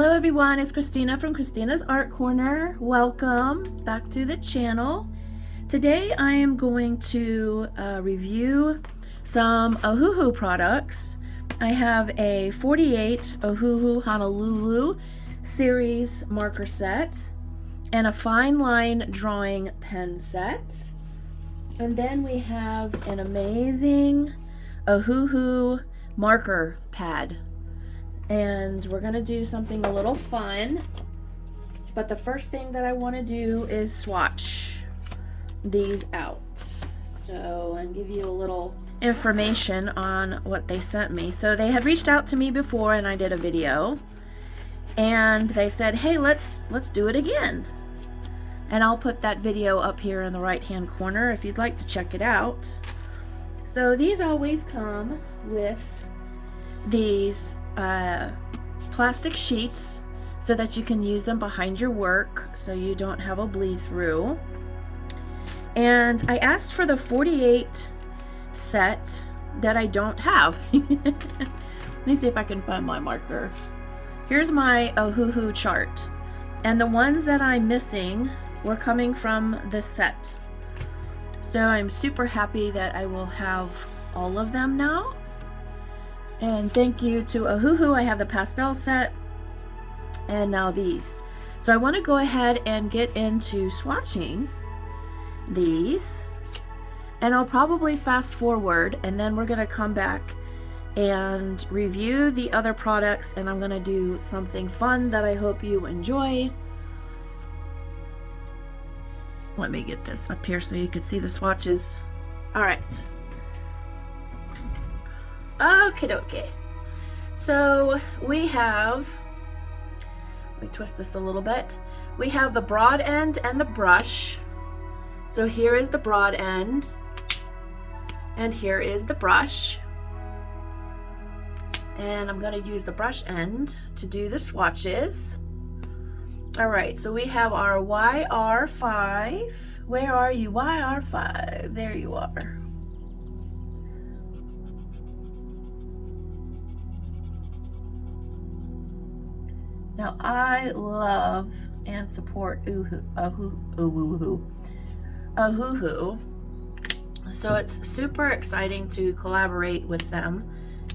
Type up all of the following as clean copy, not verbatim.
Hello everyone, it's Kristina from Kristina's Art Corner. Welcome back to the channel. Today I am going to review some Ohuhu products. I have a 48 Ohuhu Honolulu series marker set and a fine line drawing pen set. And then we have an amazing Ohuhu marker pad. And we're gonna do something a little fun, but the first thing that I want to do is swatch these out. So I'll give you a little information on what they sent me. So they had reached out to me before and I did a video, and they said, hey, let's do it again. And I'll put that video up here in the right hand corner if you'd like to check it out. So these always come with these plastic sheets so that you can use them behind your work so you don't have a bleed through. And I asked for the 48 set that I don't have. Let me see if I can find my marker. Here's my Ohuhu chart, and the ones that I'm missing were coming from this set. So I'm super happy that I will have all of them now. And thank you to Ohuhu, I have the pastel set and now these. So I want to go ahead and get into swatching these, and I'll probably fast forward and then we're going to come back and review the other products, and I'm going to do something fun that I hope you enjoy. Let me get this up here so you can see the swatches. All right. Okay, dokie. So we have, let me twist this a little bit. We have the broad end and the brush. So here is the broad end, and here is the brush. And I'm going to use the brush end to do the swatches. All right, so we have our YR5. Where are you, YR5? There you are. Now I love and support Ohuhu. So it's super exciting to collaborate with them.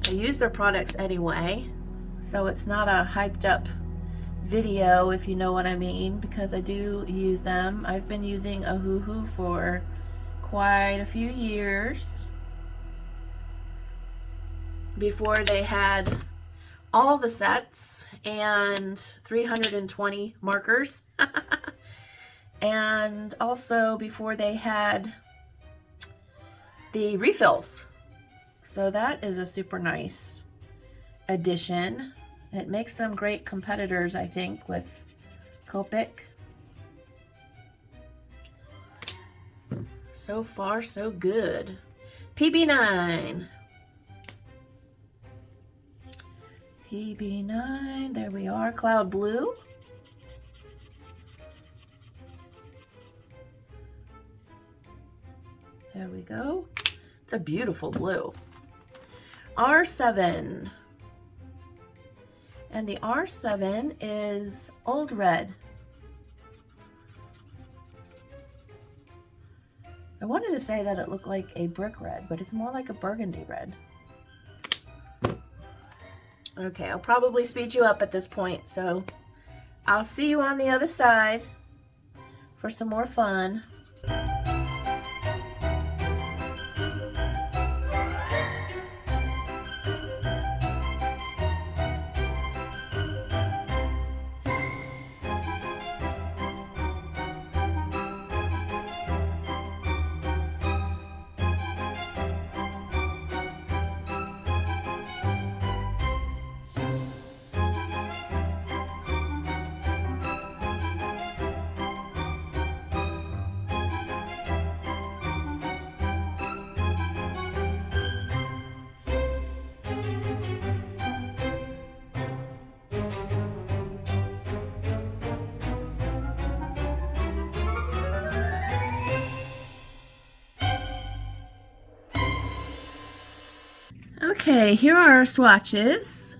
I use their products anyway, so it's not a hyped up video, if you know what I mean, because I do use them. I've been using Ohuhu for quite a few years. Before they had all the sets and 320 markers. And also before they had the refills. So that is a super nice addition. It makes them great competitors, I think, with Copic. So far, so good. PB9. PB9, there we are, cloud blue. There we go. It's a beautiful blue. R7. And the R7 is old red. I wanted to say that it looked like a brick red, but it's more like a burgundy red. Okay, I'll probably speed you up at this point, so I'll see you on the other side for some more fun. Okay, here are our swatches.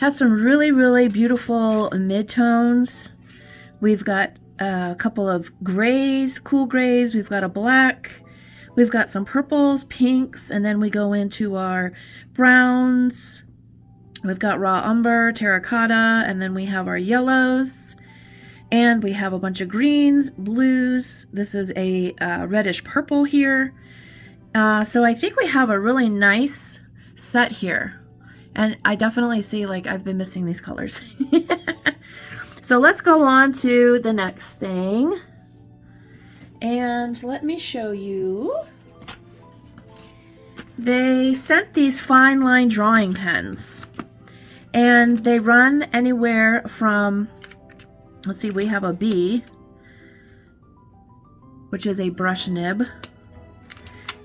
Has some really, really beautiful midtones. We've got a couple of grays, cool grays. We've got a black. We've got some purples, pinks, and then we go into our browns. We've got raw umber, terracotta, and then we have our yellows. And we have a bunch of greens, blues. This is a reddish purple here. So I think we have a really nice set here. And I definitely see like I've been missing these colors. So let's go on to the next thing. And let me show you. They sent these fine line drawing pens. And they run anywhere from, let's see, we have a B, which is a brush nib.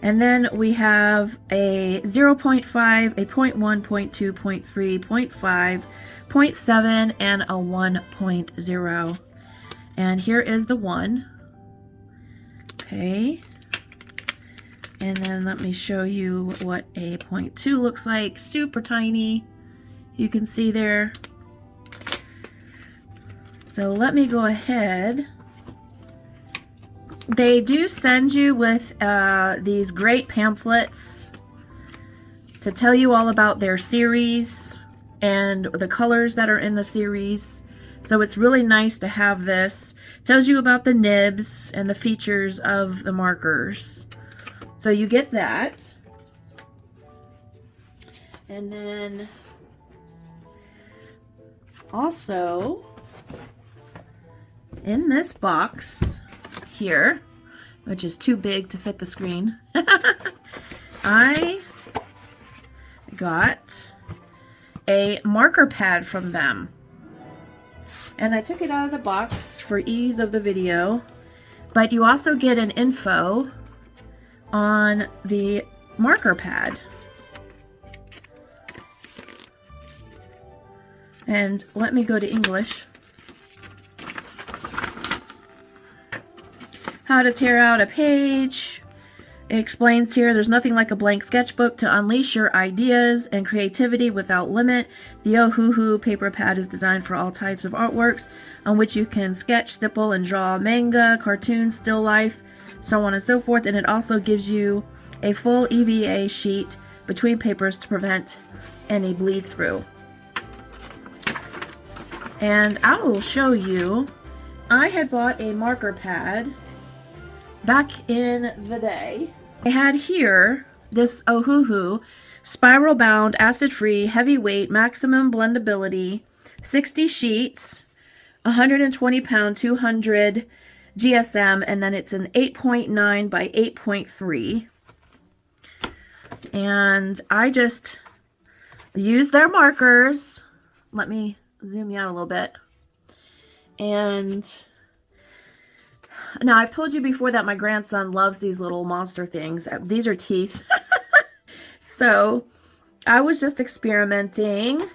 And then we have a 0.5, a 0.1, 0.2, 0.3, 0.5, 0.7, and a 1.0. And here is the 1. Okay. And then let me show you what a 0.2 looks like. Super tiny. You can see there. So let me go ahead. They do send you with these great pamphlets to tell you all about their series and the colors that are in the series. So it's really nice to have this. It tells you about the nibs and the features of the markers. So you get that. And then also in this box here, which is too big to fit the screen, I got a marker pad from them. And I took it out of the box for ease of the video, but you also get an info on the marker pad. And let me go to English. How to tear out a page. It explains here, there's nothing like a blank sketchbook to unleash your ideas and creativity without limit. The Ohuhu paper pad is designed for all types of artworks on which you can sketch, stipple, and draw manga, cartoons, still life, so on and so forth. And it also gives you a full EVA sheet between papers to prevent any bleed through. And I will show you, I had bought a marker pad back in the day. I had here this Ohuhu spiral bound, acid free, heavyweight, maximum blendability, 60 sheets, 120 pound, 200 GSM, and then it's an 8.9 by 8.3. And I just used their markers. Let me zoom you out a little bit. And now I've told you before that my grandson loves these little monster things. These are teeth. So I was just experimenting,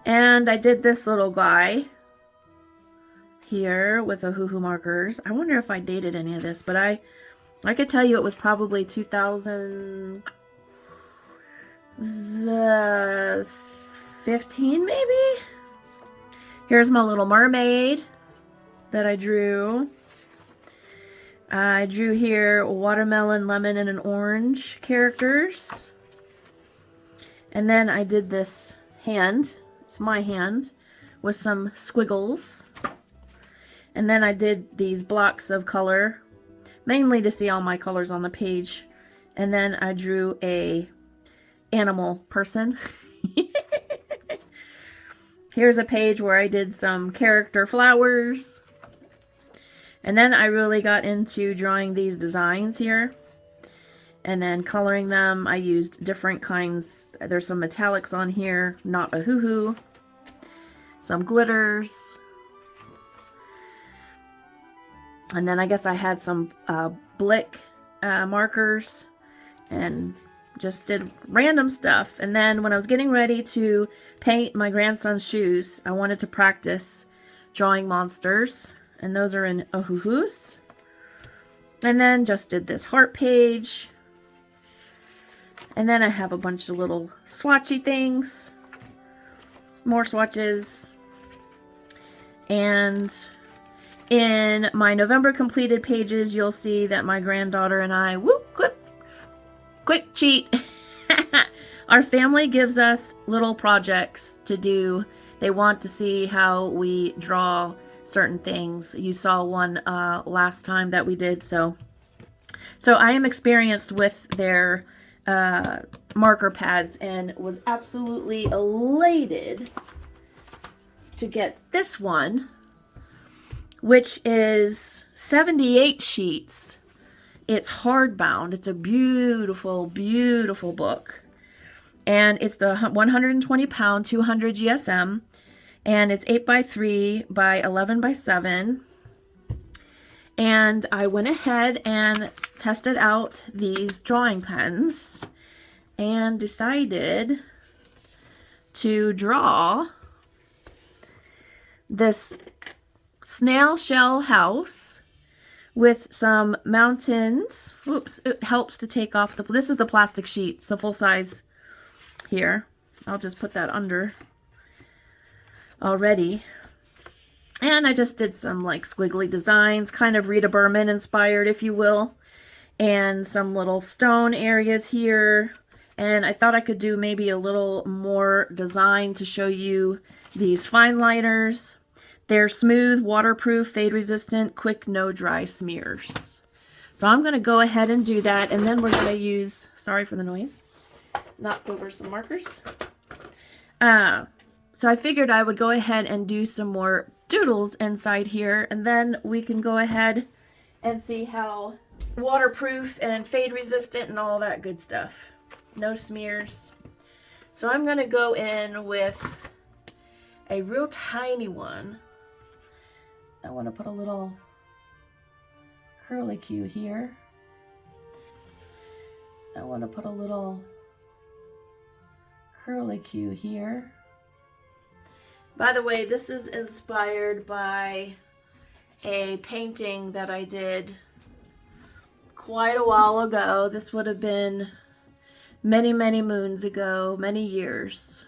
and I did this little guy here with Ohuhu markers. I wonder if I dated any of this, but I could tell you it was probably 2015 maybe. Here's my little mermaid that I drew. I drew here watermelon, lemon, and an orange characters. And then I did this hand. It's my hand with some squiggles. And then I did these blocks of color, mainly to see all my colors on the page. And then I drew a animal person. Here's a page where I did some character flowers. And then I really got into drawing these designs here and then coloring them. I used different kinds. There's some metallics on here, not Ohuhu, some glitters. And then I guess I had some Blick markers and just did random stuff. And then when I was getting ready to paint my grandson's shoes, I wanted to practice drawing monsters. And those are in Ohuhus. And then just did this heart page. And then I have a bunch of little swatchy things more swatches. And in my November completed pages, you'll see that my granddaughter and I, whoop, quick cheat. Our family gives us little projects to do. They want to see how we draw certain things. You saw one last time that we did. So I am experienced with their marker pads and was absolutely elated to get this one, which is 78 sheets. It's hardbound. It's a beautiful, beautiful book. And it's the 120 pound, 200 GSM. And it's 8x3 by 11 by 7. And I went ahead and tested out these drawing pens and decided to draw this snail shell house with some mountains. Whoops, it helps to take off the, this is the plastic sheet, it's the full size here. I'll just put that under already. And I just did some like squiggly designs, kind of Rita Berman inspired, if you will. And some little stone areas here. And I thought I could do maybe a little more design to show you these fine liners. They're smooth, waterproof, fade resistant, quick, no dry smears. So I'm going to go ahead and do that. And then we're going to use, sorry for the noise, knocked over some markers. So I figured I would go ahead and do some more doodles inside here. And then we can go ahead and see how waterproof and fade resistant and all that good stuff. No smears. So I'm going to go in with a real tiny one. I want to put a little curlicue here. I want to put a little curlicue here. By the way, this is inspired by a painting that I did quite a while ago. This would have been many, many moons ago, many years.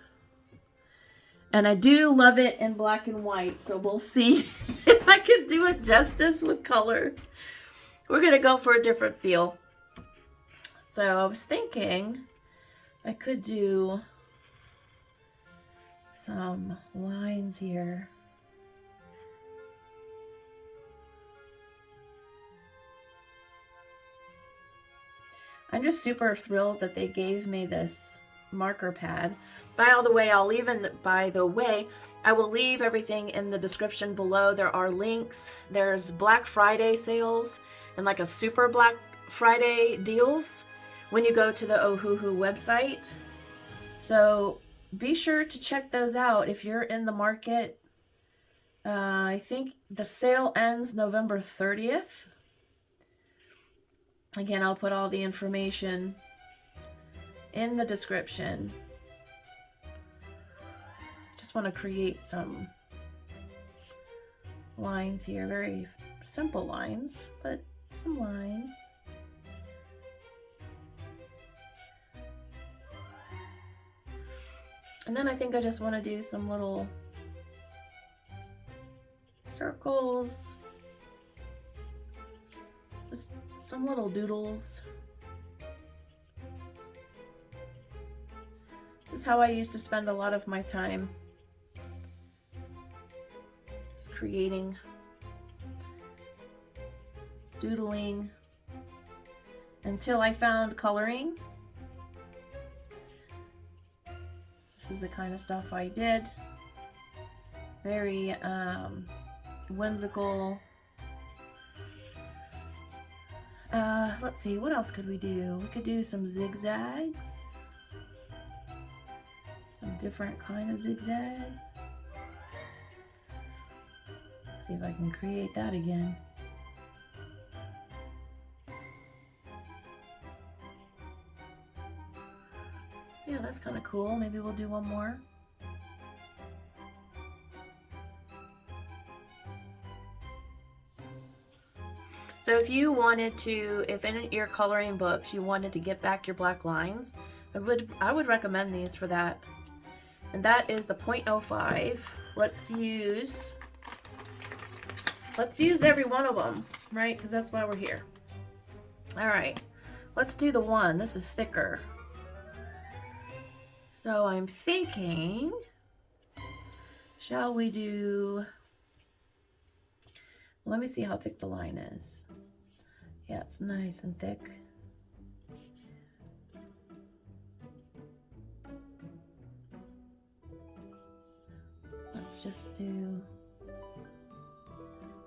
And I do love it in black and white, so we'll see if I can do it justice with color. We're going to go for a different feel. So I was thinking I could do some lines here. I'm just super thrilled that they gave me this marker pad. By the way, I will leave everything in the description below. There are links. There's Black Friday sales and like a super Black Friday deals when you go to the Ohuhu website. So be sure to check those out if you're in the market. I think the sale ends November 30th. Again, I'll put all the information in the description. Just want to create some lines here, very simple lines, but some lines. And then I think I just want to do some little circles, just some little doodles. This is how I used to spend a lot of my time, just creating, doodling, until I found coloring. This is the kind of stuff I did. Very whimsical. Let's see, what else could we do? We could do some zigzags. Some different kind of zigzags. See if I can create that again. Yeah, that's kind of cool. Maybe we'll do one more. So if you wanted to, if in your coloring books you wanted to get back your black lines, I would recommend these for that. and that is the 0.05. Let's use every one of them, right? Because that's why we're here. All right, let's do the 1. This is thicker. So I'm thinking, shall we do, let me see how thick the line is. Yeah, it's nice and thick. Let's just do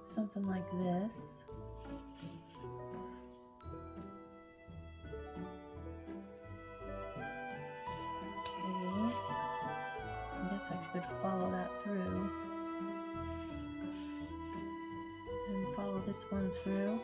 something like this. Okay, I guess I could follow that through and follow this one through.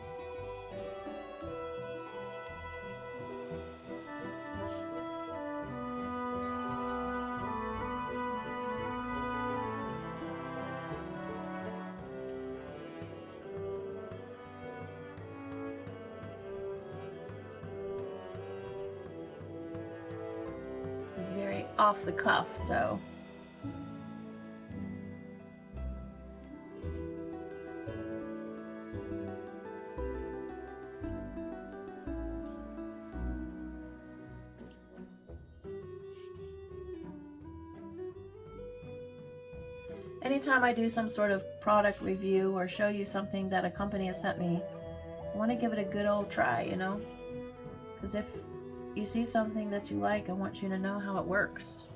It's very off the cuff, so anytime I do some sort of product review or show you something that a company has sent me, I want to give it a good old try, you know? Because if you see something that you like, I want you to know how it works.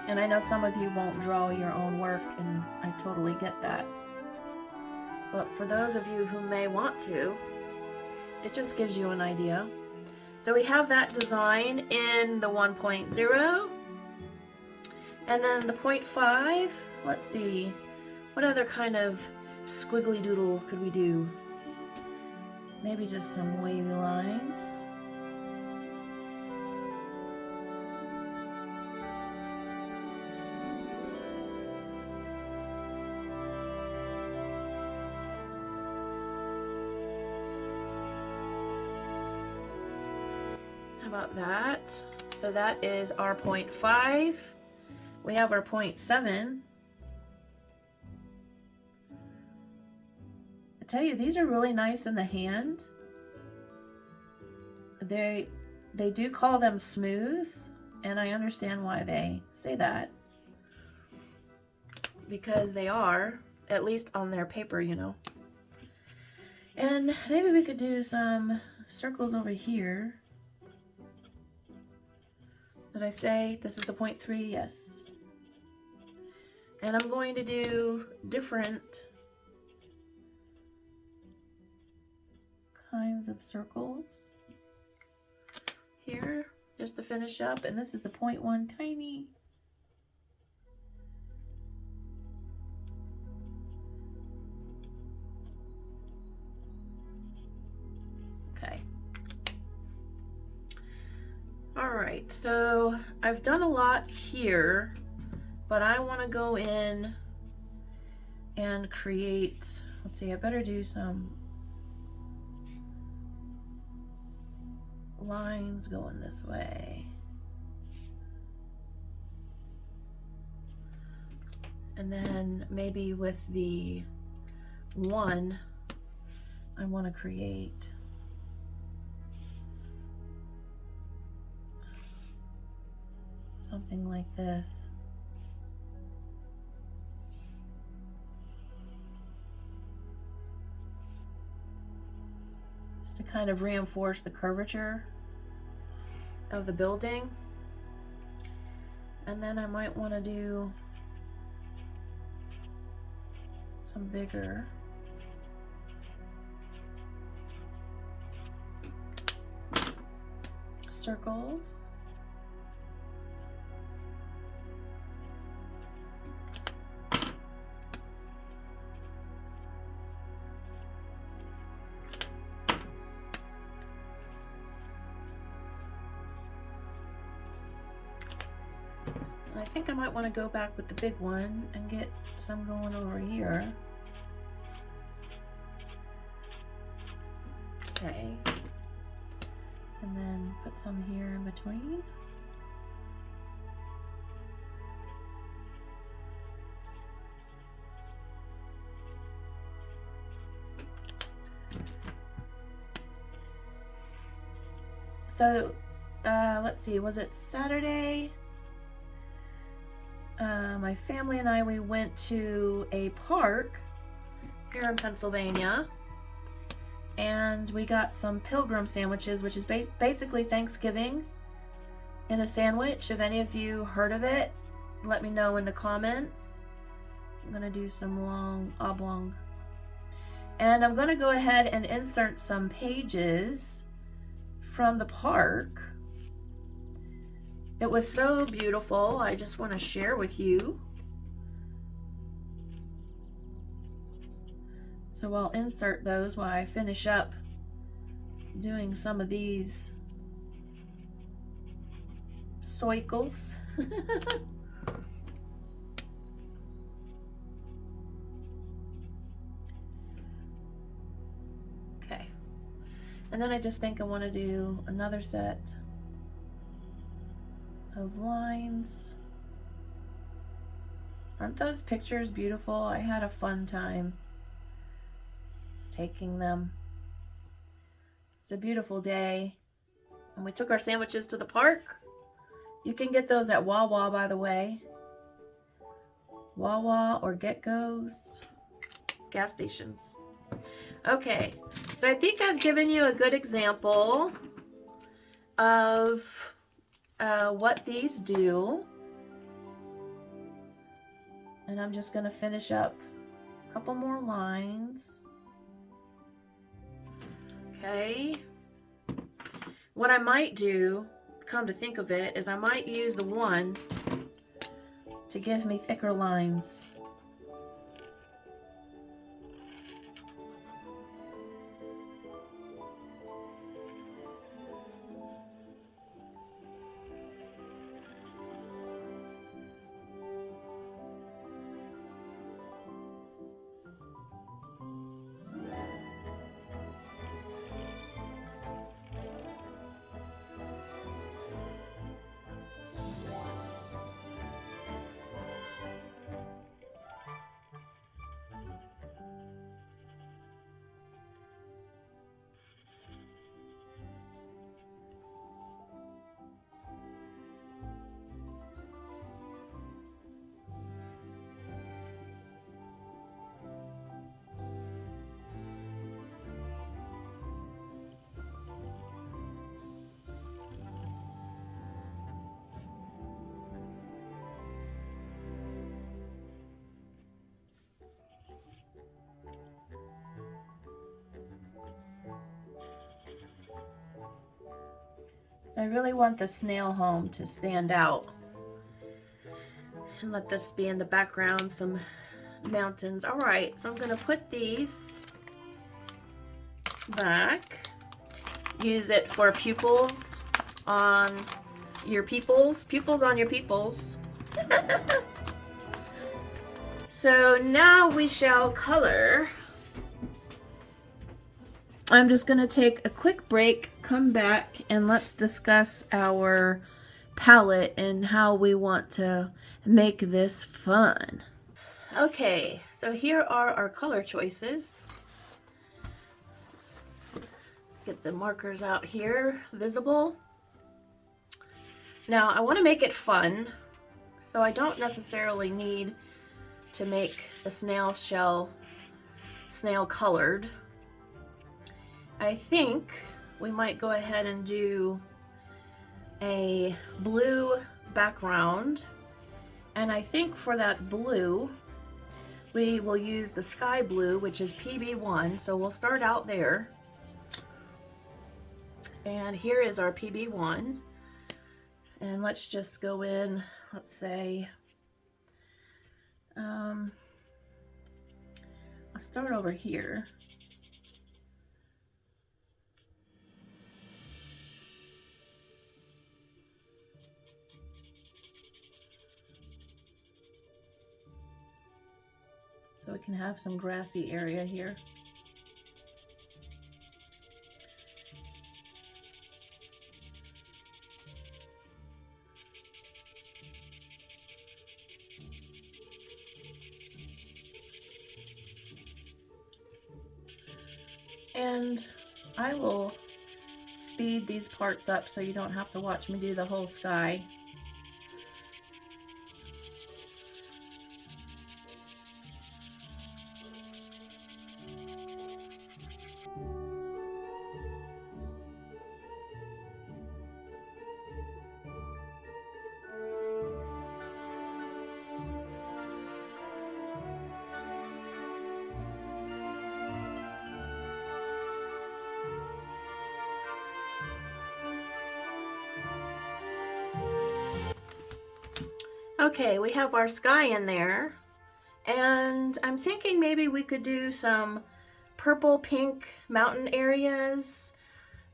And I know some of you won't draw your own work, and I totally get that. But for those of you who may want to, it just gives you an idea. So we have that design in the 1.0. And then the 0.5, let's see, what other kind of squiggly doodles could we do? Maybe just some wavy lines. About that. So that is our 0.5. We have our 0.7. I tell you, these are really nice in the hand. They do call them smooth, and I understand why they say that, because they are, at least on their paper, you know. And maybe we could do some circles over here. Did I say this is the 0.3? Yes. And I'm going to do different kinds of circles here just to finish up. And this is the 0.1 tiny. Okay. Alright, so I've done a lot here, but I want to go in and create, let's see, I better do some lines going this way. And then maybe with the 1, I want to create something like this. Just to kind of reinforce the curvature of the building. And then I might want to do some bigger circles. I think I might want to go back with the big one and get some going over here. Okay. And then put some here in between. So, let's see, was it Saturday? My family and I, we went to a park here in Pennsylvania, and we got some pilgrim sandwiches, which is basically Thanksgiving in a sandwich. If any of you heard of it, let me know in the comments. I'm gonna do some long oblong, and I'm gonna go ahead and insert some pages from the park. It was so beautiful. I just want to share with you. So I'll insert those while I finish up doing some of these cycles. Okay. And then I just think I want to do another set of lines. Aren't those pictures beautiful? I had a fun time taking them. It's a beautiful day, and we took our sandwiches to the park. You can get those at Wawa, by the way. Wawa or Get-Go's, gas stations. Okay, so I think I've given you a good example of what these do, and I'm just going to finish up a couple more lines. Okay, what I might do, come to think of it, is I might use the one to give me thicker lines. So I really want the snail home to stand out. And let this be in the background, some mountains. All right, so I'm gonna put these back. Use it for pupils on your peoples. Pupils on your peoples. So now we shall color. I'm just going to take a quick break, come back, and let's discuss our palette and how we want to make this fun. Okay, so here are our color choices. Get the markers out here, visible. Now, I want to make it fun, so I don't necessarily need to make the snail shell snail colored. I think we might go ahead and do a blue background, and I think for that blue we will use the sky blue, which is PB1, so we'll start out there. And here is our PB1, and let's just go in, let's say I'll start over here. So we can have some grassy area here. And I will speed these parts up so you don't have to watch me do the whole sky. Okay, we have our sky in there, and I'm thinking maybe we could do some purple pink mountain areas,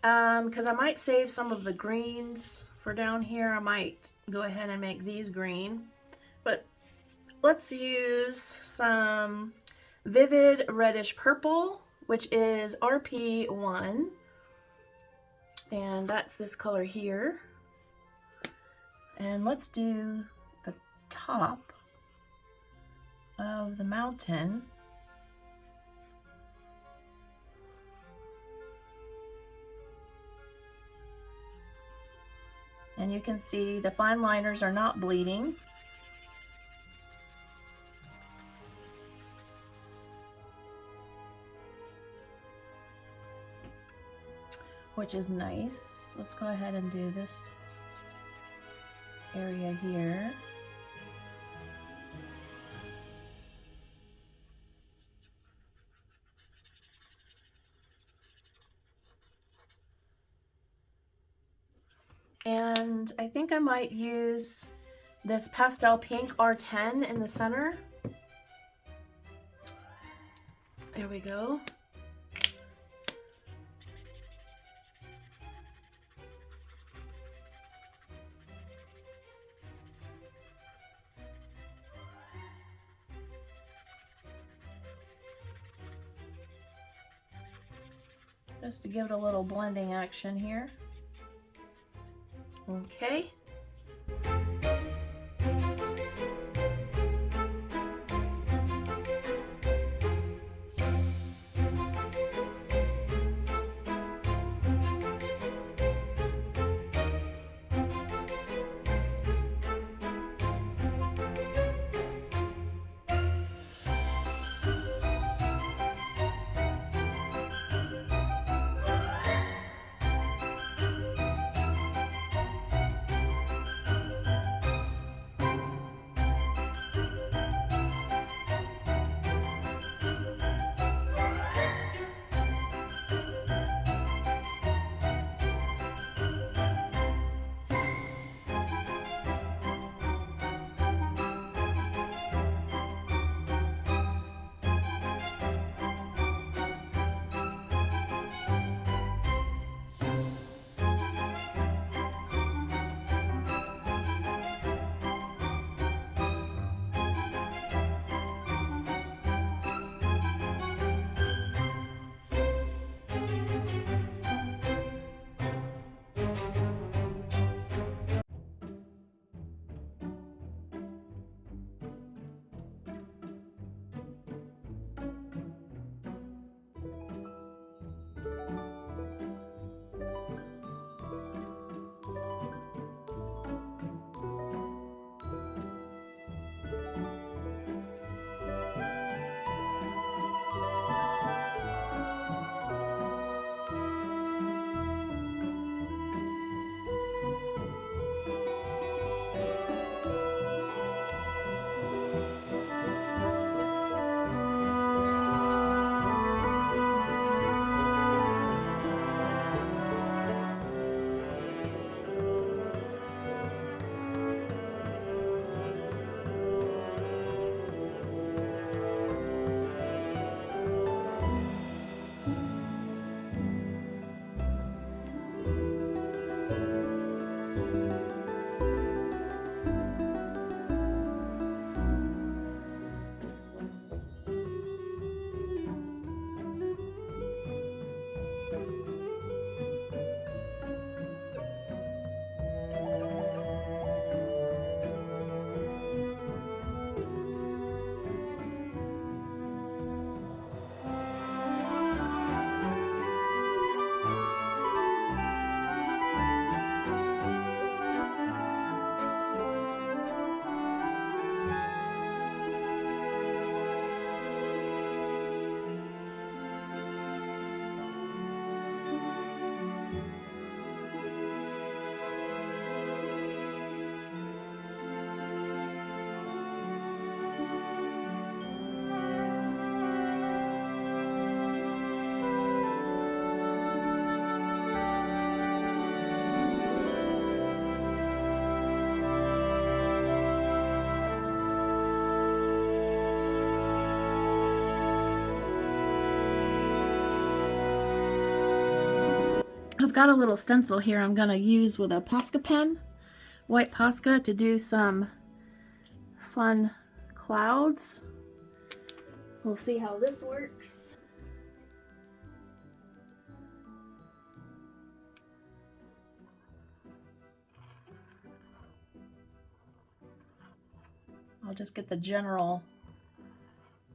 because I might save some of the greens for down here. I might go ahead and make these green, but let's use some vivid reddish purple, which is RP1, and that's this color here. And let's do the top of the mountain. And you can see the fine liners are not bleeding. Which is nice. Let's go ahead and do this area here. And I think I might use this pastel pink R10 in the center. There we go. Just to give it a little blending action here. Okay. got a little stencil here I'm gonna use with a Posca pen, white Posca, to do some fun clouds. We'll see how this works. I'll just get the general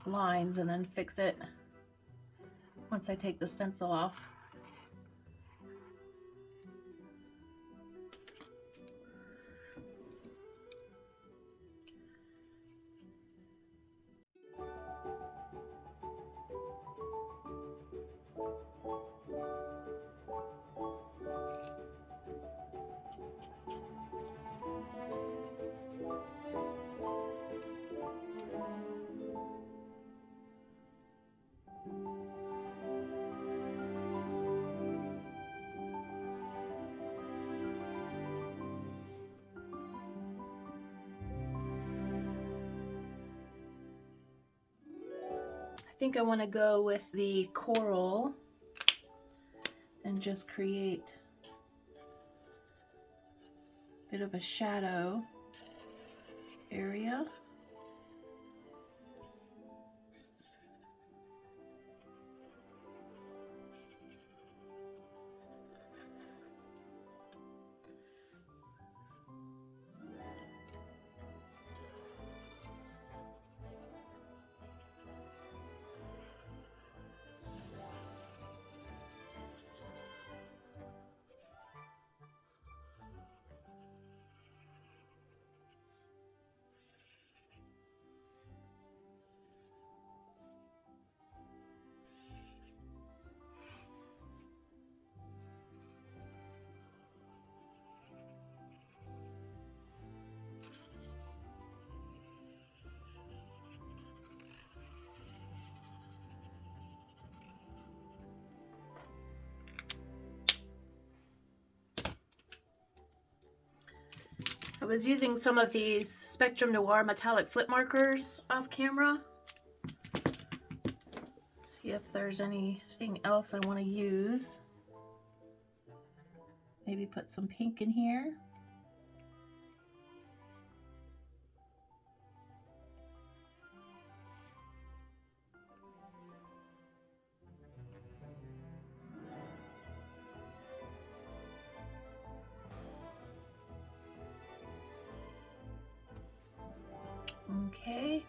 lines and then fix it once I take the stencil off. I think I want to go with the coral and just create a bit of a shadow area. I was using some of these Spectrum Noir metallic flip markers off camera. See if there's anything else I want to use. Maybe put some pink in here. Okay.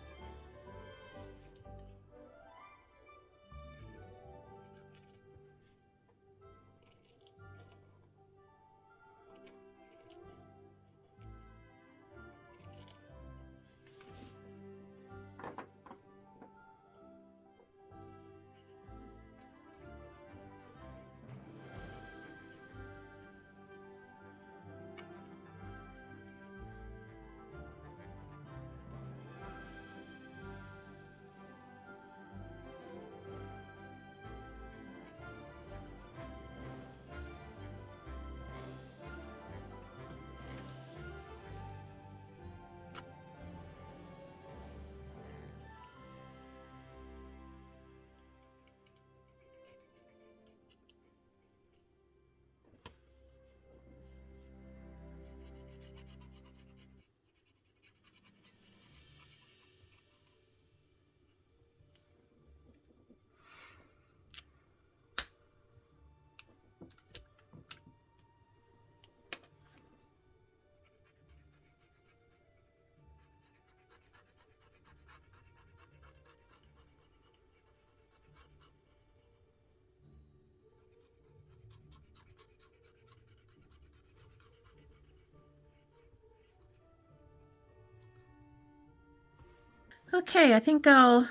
Okay, I think I'll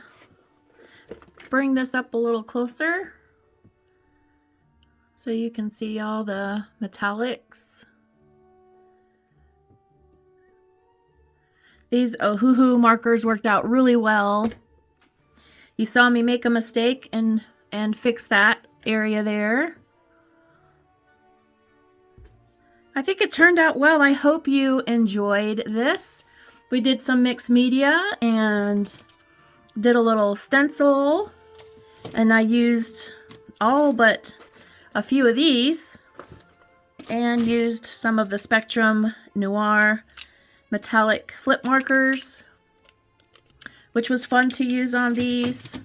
bring this up a little closer so you can see all the metallics. These Ohuhu markers worked out really well. You saw me make a mistake and fix that area there. I think it turned out well. I hope you enjoyed this. We did some mixed media and did a little stencil, and I used all but a few of these. and used some of the Spectrum Noir metallic flip markers, which was fun to use on these.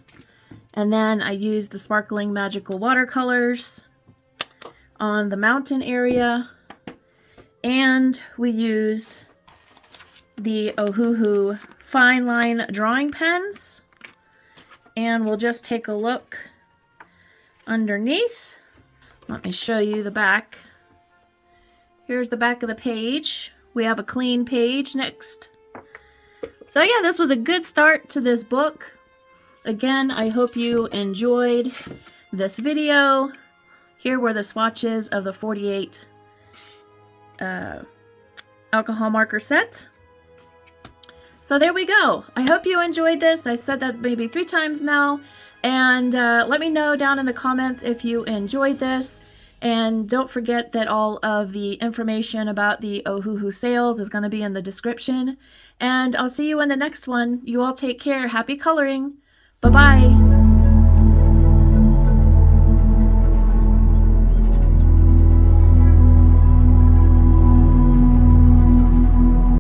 And then I used the sparkling magical watercolors on the mountain area, and we used the Ohuhu fine line drawing pens. And we'll just take a look underneath. Let me show you the back. Here's the back of the page. We have a clean page next. So yeah, this was a good start to this book. Again, I hope you enjoyed this video. Here were the swatches of the 48 alcohol marker set. So there we go. I hope you enjoyed this. I said that maybe 3 times now. And let me know down in the comments if you enjoyed this. And don't forget that all of the information about the Ohuhu Sales is going to be in the description. And I'll see you in the next one. You all take care. Happy coloring. Bye-bye.